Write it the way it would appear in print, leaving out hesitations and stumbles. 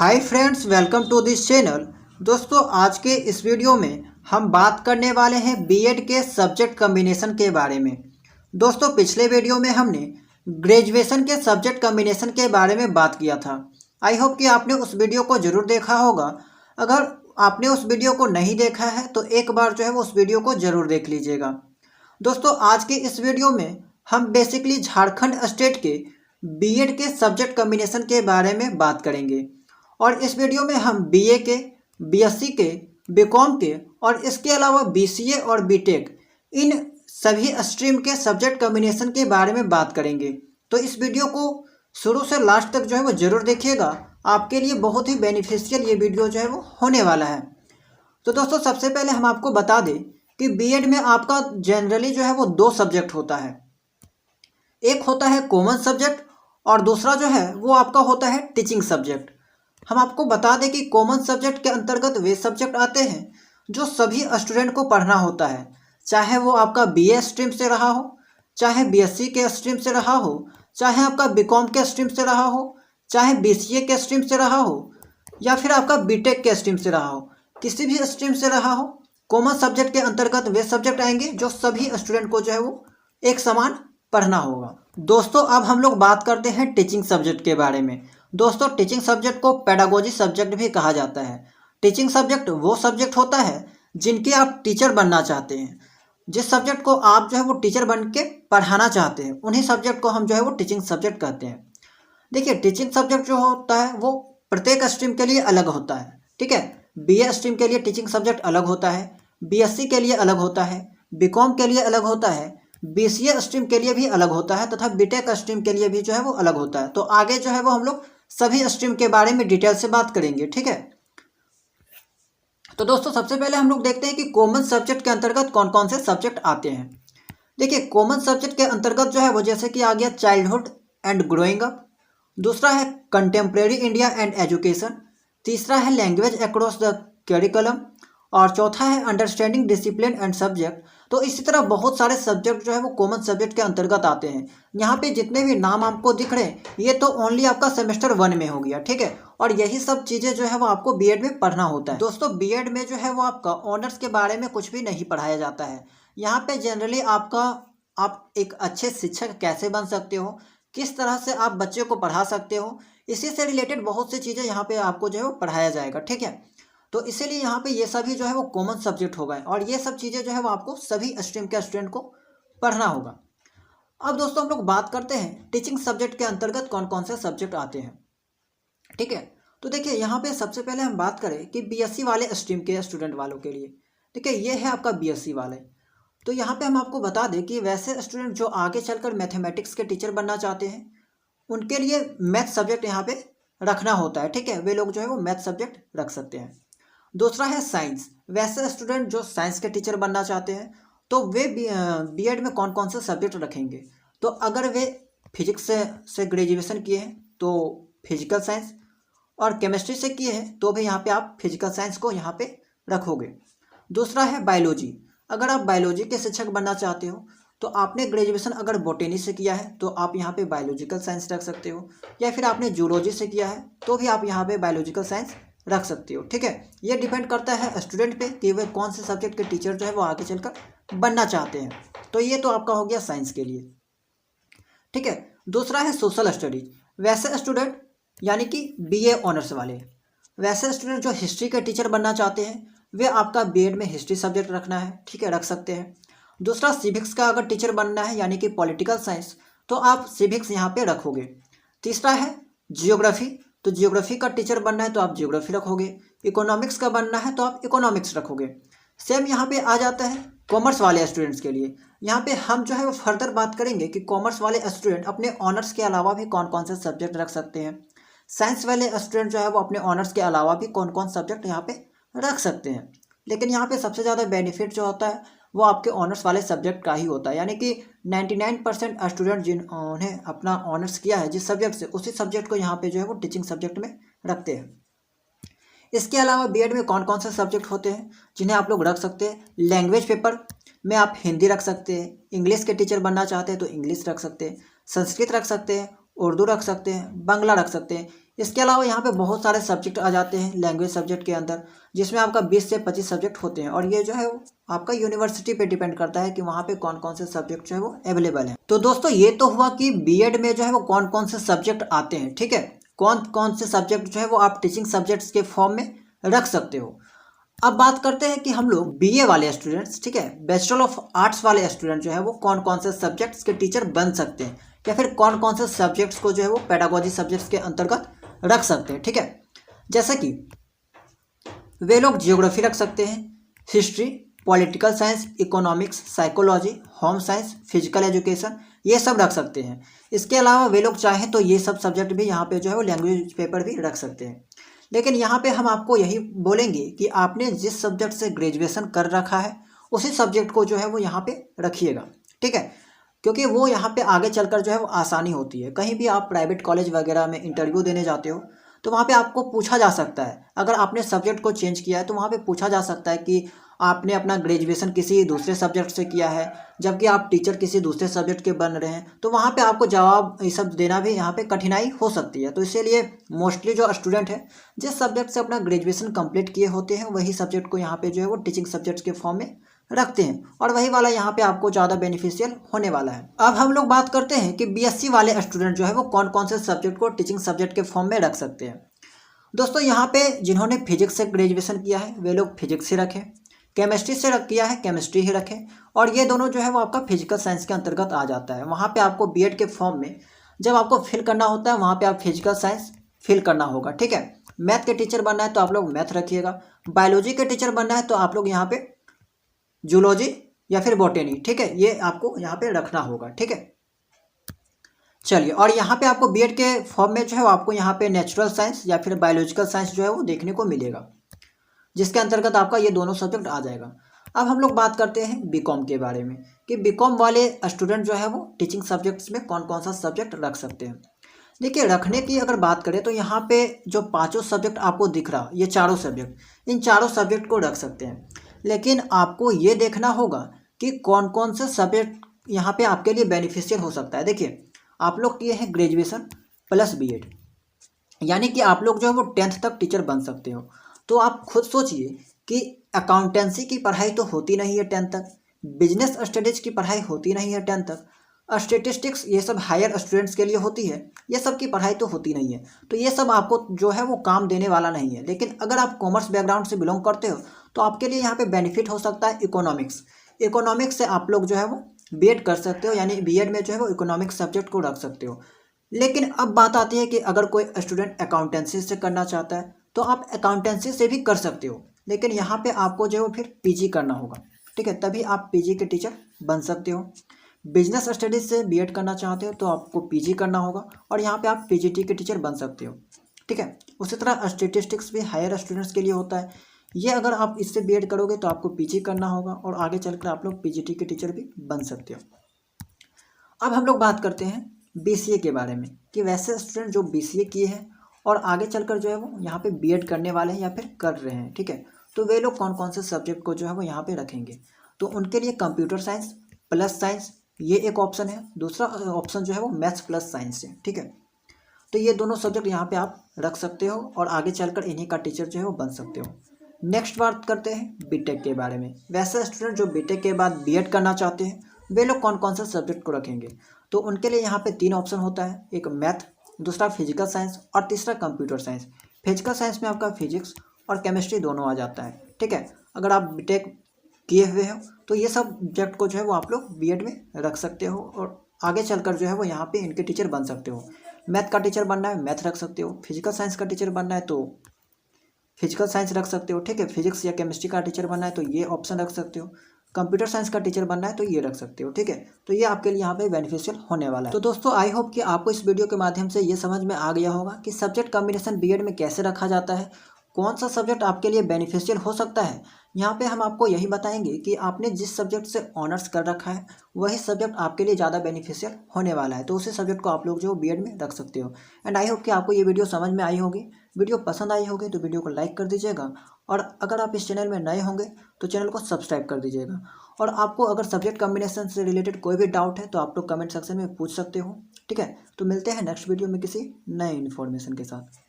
Hi friends, welcome to this channel. दोस्तों, आज के इस वीडियो में हम बात करने वाले हैं बीएड के सब्जेक्ट कम्बिनेशन के बारे में। दोस्तों, पिछले वीडियो में हमने ग्रेजुएशन के सब्जेक्ट कम्बिनेशन के बारे में बात किया था। आई होप कि आपने उस वीडियो को ज़रूर देखा होगा। अगर आपने उस वीडियो को नहीं देखा है तो एक बार जो है वो उस वीडियो को ज़रूर देख लीजिएगा। दोस्तों, आज के इस वीडियो में हम बेसिकली झारखंड स्टेट के बीएड के सब्जेक्ट कम्बिनेशन के बारे में बात करेंगे। और इस वीडियो में हम बीए के, बीएससी के, बीकॉम के और इसके अलावा बीसीए और बीटेक इन सभी स्ट्रीम के सब्जेक्ट कम्बिनेशन के बारे में बात करेंगे। तो इस वीडियो को शुरू से लास्ट तक जो है वो ज़रूर देखिएगा। आपके लिए बहुत ही बेनिफिशियल ये वीडियो जो है वो होने वाला है। तो दोस्तों, सबसे पहले हम आपको बता दें कि बीएड में आपका जनरली जो है वो दो सब्जेक्ट होता है। एक होता है कॉमन सब्जेक्ट और दूसरा जो है वो आपका होता है टीचिंग सब्जेक्ट। हम आपको बता दें कि कॉमन सब्जेक्ट के अंतर्गत वे सब्जेक्ट आते हैं जो सभी स्टूडेंट को पढ़ना होता है, चाहे वो आपका बीए स्ट्रीम से रहा हो, चाहे बीएससी के स्ट्रीम से रहा हो, चाहे आपका बीकॉम के स्ट्रीम से रहा हो, चाहे बीसीए के स्ट्रीम से रहा हो या फिर आपका बीटेक के स्ट्रीम से रहा हो। किसी भी स्ट्रीम से रहा हो, कॉमन सब्जेक्ट के अंतर्गत वे सब्जेक्ट आएंगे जो सभी स्टूडेंट को जो है वो एक समान पढ़ना होगा। दोस्तों, अब हम लोग बात करते हैं टीचिंग सब्जेक्ट के बारे में। दोस्तों, टीचिंग सब्जेक्ट को पेडागोजी सब्जेक्ट भी कहा जाता है। टीचिंग सब्जेक्ट वो सब्जेक्ट होता है जिनके आप टीचर बनना चाहते हैं। जिस सब्जेक्ट को आप जो है वो टीचर बन के पढ़ाना चाहते हैं, उन्हीं सब्जेक्ट को हम जो है वो टीचिंग सब्जेक्ट कहते हैं। देखिए, टीचिंग सब्जेक्ट जो होता है वो प्रत्येक स्ट्रीम के लिए अलग होता है। ठीक है, बीए स्ट्रीम के लिए टीचिंग सब्जेक्ट अलग होता है, बीएससी के लिए अलग होता है, बीकॉम के लिए अलग होता है, बीसीए स्ट्रीम के लिए भी अलग होता है तथा बीटेक स्ट्रीम के लिए भी जो है वो अलग होता है। तो आगे जो है वो हम लोग सभी स्ट्रीम के बारे में डिटेल से बात करेंगे। ठीक है, तो दोस्तों, सबसे पहले हम लोग देखते हैं कि कॉमन सब्जेक्ट के अंतर्गत कौन कौन से सब्जेक्ट आते हैं। देखिए, कॉमन सब्जेक्ट के अंतर्गत जो है वो जैसे कि आ गया चाइल्डहुड एंड ग्रोइंग अप, दूसरा है कंटेम्प्रेरी इंडिया एंड एजुकेशन, तीसरा है लैंग्वेज अक्रॉस द करिकुलम और चौथा है अंडरस्टैंडिंग डिसिप्लिन एंड सब्जेक्ट। तो इसी तरह बहुत सारे सब्जेक्ट जो है वो कॉमन सब्जेक्ट के अंतर्गत आते हैं। यहाँ पे जितने भी नाम आपको दिख रहे हैं ये तो ओनली आपका सेमेस्टर 1 में हो गया। ठीक है, और यही सब चीज़ें जो है वो आपको बीएड में पढ़ना होता है। दोस्तों, बीएड में जो है वो आपका ऑनर्स के बारे में कुछ भी नहीं पढ़ाया जाता है। यहाँ पे जनरली आप एक अच्छे शिक्षक कैसे बन सकते हो, किस तरह से आप बच्चे को पढ़ा सकते हो, इसी से रिलेटेड बहुत सी चीज़ें यहाँ पे आपको जो है वो पढ़ाया जाएगा। ठीक है, तो इसीलिए यहाँ पे ये सभी जो है वो कॉमन सब्जेक्ट हो गए और ये सब चीज़ें जो है वो आपको सभी स्ट्रीम के स्टूडेंट को पढ़ना होगा। अब दोस्तों, हम लोग बात करते हैं टीचिंग सब्जेक्ट के अंतर्गत कौन कौन से सब्जेक्ट आते हैं। ठीक है, तो देखिए यहाँ पे सबसे पहले हम बात करें कि बीएससी वाले स्ट्रीम के स्टूडेंट वालों के लिए। देखिए, ये है आपका बीएससी वाले। तो यहाँ पे हम आपको बता दें कि वैसे स्टूडेंट जो आगे चलकर मैथमेटिक्स के टीचर बनना चाहते हैं उनके लिए मैथ सब्जेक्ट यहाँ पे रखना होता है। ठीक है, वे लोग जो है वो मैथ सब्जेक्ट रख सकते हैं। दूसरा है साइंस। वैसे स्टूडेंट जो साइंस के टीचर बनना चाहते हैं तो वे बीएड में कौन कौन से सब्जेक्ट रखेंगे। तो अगर वे फिजिक्स से ग्रेजुएशन किए हैं तो फिजिकल साइंस, और केमिस्ट्री से किए हैं तो भी यहाँ पे आप फिजिकल साइंस को यहाँ पे रखोगे। दूसरा है बायोलॉजी। अगर आप बायोलॉजी के शिक्षक बनना चाहते हो तो आपने ग्रेजुएशन अगर बॉटनी से किया है तो आप यहाँ पे बायोलॉजिकल साइंस रख सकते हो, या फिर आपने जूलॉजी से किया है तो भी आप यहाँ पे बायोलॉजिकल साइंस रख सकते हो। ठीक है, ये डिपेंड करता है स्टूडेंट पे कि वे कौन से सब्जेक्ट के टीचर जो है वो आगे चलकर बनना चाहते हैं। तो ये तो आपका हो गया साइंस के लिए। ठीक है, दूसरा है सोशल स्टडीज। वैसे स्टूडेंट यानी कि बीए ऑनर्स वाले, वैसे स्टूडेंट जो हिस्ट्री के टीचर बनना चाहते हैं वे आपका बीएड में हिस्ट्री सब्जेक्ट रखना है। ठीक है, रख सकते हैं। दूसरा, सिविक्स का अगर टीचर बनना है यानी कि पॉलिटिकल साइंस तो आप सिविक्स यहाँ पे रखोगे। तीसरा है जियोग्राफी। तो जियोग्राफी का टीचर बनना है तो आप जियोग्राफी रखोगे। इकोनॉमिक्स का बनना है तो आप इकोनॉमिक्स रखोगे। सेम यहाँ पे आ जाता है कॉमर्स वाले स्टूडेंट्स के लिए। यहाँ पे हम जो है वो फर्दर बात करेंगे कि कॉमर्स वाले स्टूडेंट अपने ऑनर्स के अलावा भी कौन कौन से सब्जेक्ट रख सकते हैं। साइंस वाले स्टूडेंट जो है वो अपने ऑनर्स के अलावा भी कौन कौन सब्जेक्ट यहाँ पे रख सकते हैं। लेकिन यहाँ पे सबसे ज़्यादा बेनिफिट जो होता है वो आपके ऑनर्स वाले सब्जेक्ट का ही होता है। यानी कि 99% स्टूडेंट जिन्होंने अपना ऑनर्स किया है जिस सब्जेक्ट से, उसी सब्जेक्ट को यहाँ पे जो है वो टीचिंग सब्जेक्ट में रखते हैं। इसके अलावा बीएड में कौन कौन से सब्जेक्ट होते हैं जिन्हें आप लोग रख सकते हैं। लैंग्वेज पेपर में आप हिंदी रख सकते हैं, इंग्लिश के टीचर बनना चाहते हैं तो इंग्लिश रख सकते हैं, संस्कृत रख सकते हैं, उर्दू रख सकते हैं, बांग्ला रख सकते हैं। इसके अलावा यहाँ पे बहुत सारे सब्जेक्ट आ जाते हैं लैंग्वेज सब्जेक्ट के अंदर, जिसमें आपका 20 से 25 सब्जेक्ट होते हैं। और ये जो है वो आपका यूनिवर्सिटी पे डिपेंड करता है कि वहाँ पे कौन कौन से सब्जेक्ट जो है वो अवेलेबल हैं। तो दोस्तों ये तो हुआ कि बीएड में जो है वो कौन कौन से सब्जेक्ट आते हैं, ठीक है, कौन कौन से सब्जेक्ट जो है वो आप टीचिंग सब्जेक्ट्स के फॉर्म में रख सकते हो। अब बात करते हैं कि हम लोग बीए वाले स्टूडेंट्स, ठीक है, बैचलर ऑफ आर्ट्स वाले स्टूडेंट जो है वो कौन कौन से सब्जेक्ट्स के टीचर बन सकते हैं, या फिर कौन कौन से सब्जेक्ट्स को जो है वो पेडागोजी सब्जेक्ट्स के अंतर्गत रख सकते हैं। ठीक है, जैसे कि वे लोग जियोग्राफी रख सकते हैं, history, political science, economics, psychology, home science, physical education, ये सब रख सकते हैं। इसके अलावा वे लोग चाहें तो ये सब सब्जेक्ट भी यहाँ पे जो है वो लैंग्वेज पेपर भी रख सकते हैं। लेकिन यहाँ पे हम आपको यही बोलेंगे कि आपने जिस सब्जेक्ट से ग्रेजुएशन कर रखा है उसी सब्जेक्ट को जो है वो यहाँ पे रखिएगा, ठीक है, क्योंकि वो यहाँ पे आगे चलकर जो है वो आसानी होती है। कहीं भी आप प्राइवेट कॉलेज वगैरह में इंटरव्यू देने जाते हो तो वहाँ पे आपको पूछा जा सकता है, अगर आपने सब्जेक्ट को चेंज किया है तो वहाँ पे पूछा जा सकता है कि आपने अपना ग्रेजुएशन किसी दूसरे सब्जेक्ट से किया है, जबकि आप टीचर किसी दूसरे सब्जेक्ट के बन रहे हैं, तो वहाँ पे आपको जवाब ये सब देना भी यहाँ पे कठिनाई हो सकती है। तो इसीलिए मोस्टली जो स्टूडेंट है जिस सब्जेक्ट से अपना ग्रेजुएशन कंप्लीट किए होते हैं वही सब्जेक्ट को यहाँ पे जो है वो टीचिंग सब्जेक्ट के फॉर्म में रखते हैं, और वही वाला यहाँ पे आपको ज़्यादा बेनिफिशियल होने वाला है। अब हम लोग बात करते हैं कि बीएससी वाले स्टूडेंट जो है वो कौन कौन से सब्जेक्ट को टीचिंग सब्जेक्ट के फॉर्म में रख सकते हैं। दोस्तों यहाँ पे जिन्होंने फिजिक्स से ग्रेजुएशन किया है वे लोग फिजिक्स ही रखें, केमिस्ट्री से किया है केमिस्ट्री ही रखें, और ये दोनों जो है वो आपका फिजिकल साइंस के अंतर्गत आ जाता है। वहाँ पे आपको बीएड के फॉर्म में जब आपको फिल करना होता है वहाँ पे आप फिजिकल साइंस फिल करना होगा, ठीक है। मैथ के टीचर बनना है तो आप लोग मैथ रखिएगा, बायोलॉजी के टीचर बनना है तो आप लोग यहाँ पे जूलॉजी या फिर बॉटनी, ठीक है, ये आपको यहाँ पे रखना होगा, ठीक है। चलिए, और यहाँ पे आपको बीएड के फॉर्म में जो है आपको यहाँ पे नेचुरल साइंस या फिर बायोलॉजिकल साइंस जो है वो देखने को मिलेगा, जिसके अंतर्गत आपका ये दोनों सब्जेक्ट आ जाएगा। अब हम लोग बात करते हैं बीकॉम के बारे में कि बीकॉम वाले स्टूडेंट जो है वो टीचिंग सब्जेक्ट्स में कौन कौन सा सब्जेक्ट रख सकते हैं। देखिए, रखने की अगर बात करें तो यहाँ पे जो पाँचों सब्जेक्ट आपको दिख रहा, ये चारों सब्जेक्ट, इन चारों सब्जेक्ट को रख सकते हैं। लेकिन आपको ये देखना होगा कि कौन कौन से सब्जेक्ट यहाँ पे आपके लिए बेनिफिशियल हो सकता है। देखिए, आप लोग किए हैं ग्रेजुएशन प्लस बीएड, यानी कि आप लोग जो है वो 10th तक टीचर बन सकते हो। तो आप खुद सोचिए कि अकाउंटेंसी की पढ़ाई तो होती नहीं है 10th तक, बिजनेस स्टडीज की पढ़ाई होती नहीं है 10th तक, स्टेटिस्टिक्स ये सब हायर स्टूडेंट्स के लिए होती है, ये सब की पढ़ाई तो होती नहीं है। तो ये सब आपको जो है वो काम देने वाला नहीं है। लेकिन अगर आप कॉमर्स बैकग्राउंड से बिलोंग करते हो तो आपके लिए यहाँ पे बेनिफिट हो सकता है इकोनॉमिक्स। इकोनॉमिक्स से आप लोग जो है वो बीएड कर सकते हो, यानी बीएड में जो है वो इकोनॉमिक्स सब्जेक्ट को रख सकते हो। लेकिन अब बात आती है कि अगर कोई स्टूडेंट अकाउंटेंसी से करना चाहता है तो आप अकाउंटेंसी से भी कर सकते हो, लेकिन यहाँ पे आपको जो है वो फिर पीजी करना होगा, ठीक है, तभी आप पीजी के टीचर बन सकते हो। बिजनेस स्टडीज से बीएड करना चाहते हो तो आपको पीजी करना होगा, और यहाँ पे आप पीजीटी के टीचर बन सकते हो, ठीक है। उसी तरह स्टेटिस्टिक्स भी हायर स्टूडेंट्स के लिए होता है, ये अगर आप इससे बीएड करोगे तो आपको पीजी करना होगा, और आगे चलकर आप लोग पीजीटी के टीचर भी बन सकते हो। अब हम लोग बात करते हैं बीसीए के बारे में कि वैसे स्टूडेंट जो बीसीए किए हैं और आगे चलकर जो है वो यहाँ पे बीएड करने वाले हैं या फिर कर रहे हैं, ठीक है, तो वे लोग कौन कौन से सब्जेक्ट को जो है वो यहाँ पे रखेंगे। तो उनके लिए कंप्यूटर साइंस प्लस साइंस ये एक ऑप्शन है, दूसरा ऑप्शन जो है वो मैथ्स प्लस साइंस है, ठीक है। तो ये दोनों सब्जेक्ट यहाँ पे आप रख सकते हो और आगे चलकर इन्हीं का टीचर जो है वो बन सकते हो। नेक्स्ट बात करते हैं बीटेक के बारे में। वैसे स्टूडेंट जो बीटेक के बाद बीएड करना चाहते हैं वे लोग कौन कौन से सब्जेक्ट को रखेंगे। तो उनके लिए यहाँ पे 3 ऑप्शन होता है, एक मैथ, दूसरा फिजिकल साइंस और तीसरा कंप्यूटर साइंस। फिजिकल साइंस में आपका फिजिक्स और केमिस्ट्री दोनों आ जाता है, ठीक है। अगर आप बीटेक किए हुए हो तो ये सब सब्जेक्ट को जो है वो आप लोग बीएड में रख सकते हो, और आगे चलकर जो है वो यहाँ पे इनके टीचर बन सकते हो। मैथ का टीचर बनना है मैथ रख सकते हो, फिजिकल साइंस का टीचर बनना है तो फिजिकल साइंस रख सकते हो, ठीक है। फिजिक्स या केमिस्ट्री का टीचर बनना है तो ये ऑप्शन रख सकते हो, कंप्यूटर साइंस का टीचर बनना है तो ये रख सकते हो, ठीक है। तो ये आपके लिए यहाँ पे बेनिफिशियल होने वाला है। तो दोस्तों आई होप कि आपको इस वीडियो के माध्यम से ये समझ में आ गया होगा कि सब्जेक्ट कॉम्बिनेशन बीएड में कैसे रखा जाता है, कौन सा सब्जेक्ट आपके लिए बेनिफिशियल हो सकता है। यहाँ पे हम आपको यही बताएंगे कि आपने जिस सब्जेक्ट से ऑनर्स कर रखा है वही सब्जेक्ट आपके लिए ज़्यादा बेनिफिशियल होने वाला है, तो उसी सब्जेक्ट को आप लोग जो बीएड में रख सकते हो। एंड आई होप कि आपको ये वीडियो समझ में आई होगी। वीडियो पसंद आई होगी तो वीडियो को लाइक कर दीजिएगा, और अगर आप इस चैनल में नए होंगे तो चैनल को सब्सक्राइब कर दीजिएगा। और आपको अगर सब्जेक्ट कॉम्बिनेशन से रिलेटेड कोई भी डाउट है तो आप लोग कमेंट सेक्शन में पूछ सकते हो, ठीक है। तो मिलते हैं नेक्स्ट वीडियो में किसी नए इन्फॉर्मेशन के साथ।